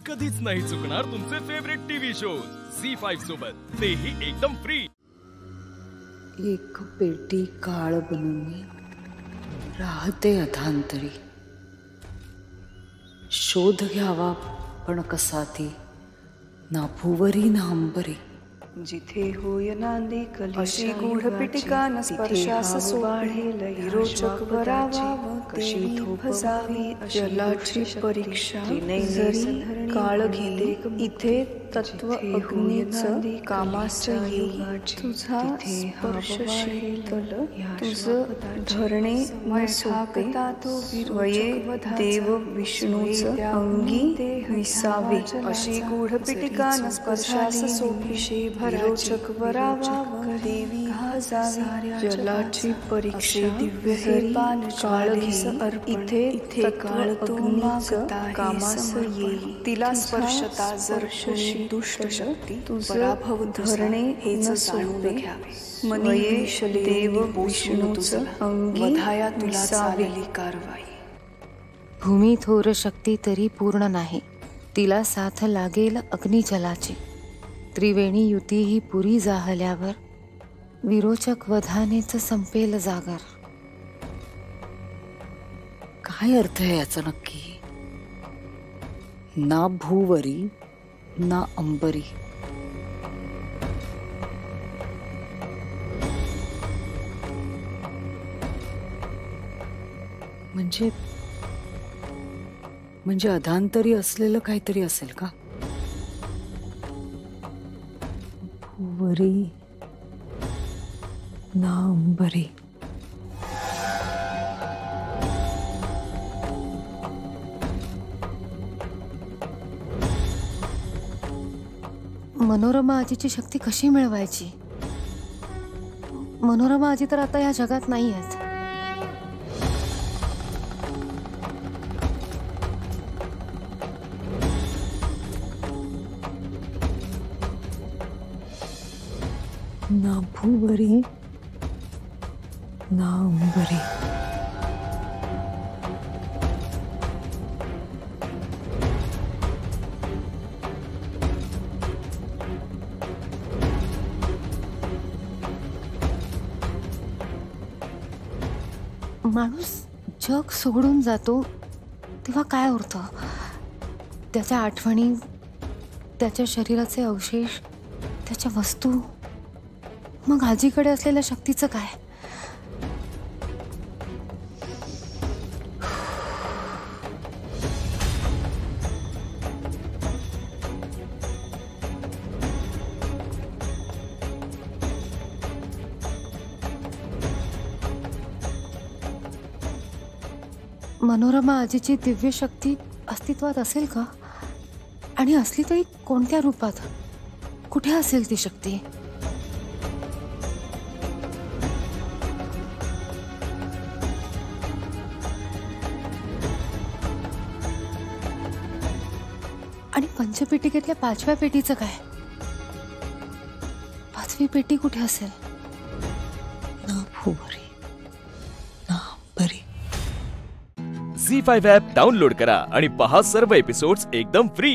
कधीच नाही चुकणार तुमचे फेवरेट टीव्ही शोज झी5 सोबत, तेही एकदम फ्री। एक पेटी काळ बनून राहते अधांतरी, शोध घ्यावा पण कसा ती, ना भुवरी ना अंबरी। जिथे होय नांदी अशी गूढ पिटिका न स्पर्शास सोबे रोचक भरावा कशी फसावी जलाची परीक्षा जरी काळ घेते इथे तत्व अग्नीचं कामास येई तुझा स्पर्श शीतल तुझ धरणे न सोपे स्वये देव विष्णूच अंगी विसावे अशी गूढ पिटिका न स्पर्शास सोपे रोचक भरावा देवी हजावी जलाची परीक्षा दिव्य पान काळ इथे इथे काळ अग्नीचं कामास येई तिला स्पर्शता जर दुष्ट शक्ती पराभव धरणे हेच सोपे मनीष देव विष्णूच अंगी वधाया तुला चालेली कारवाई। भूमी थोर शक्ती तरी पूर्ण नाही, तिला साथ लागेल अग्निजलाची। त्रिवेणी युती ही पुरी जाहल्यावर विरोचक वधानेच संपेल जागर। काय अर्थ आहे याचा नक्की? ना भूवरी ना अंबरी, म्हणजे अधांतरी असलेलं काहीतरी असेल का? भूवरी ना अंबरी, मनोरमा आजीची शक्ती कशी मिळवायची? मनोरमा आजी तर आता या जगात नाही आहेत। ना भूवरी ना अंबरी, माणूस जग सोडून जातो तेव्हा काय उरतं? त्याच्या आठवणी, त्याच्या शरीराचे अवशेष, त्याच्या वस्तू। मग आजीकडे असलेल्या शक्तीचं काय? मनोरमा आजीची दिव्य शक्ती अस्तित्वात असेल का? आणि असली तरी कोणत्या रूपात? कुठे असेल ती शक्ती? आणि पंचपेटिकेतल्या 5व्या पेटीचं काय? 5वी पेटी कुठे असेल? ना भूवरी ना अंबरी। झी5 ॲप डाउनलोड करा आणि पहा सर्व एपिसोड्स एकदम फ्री।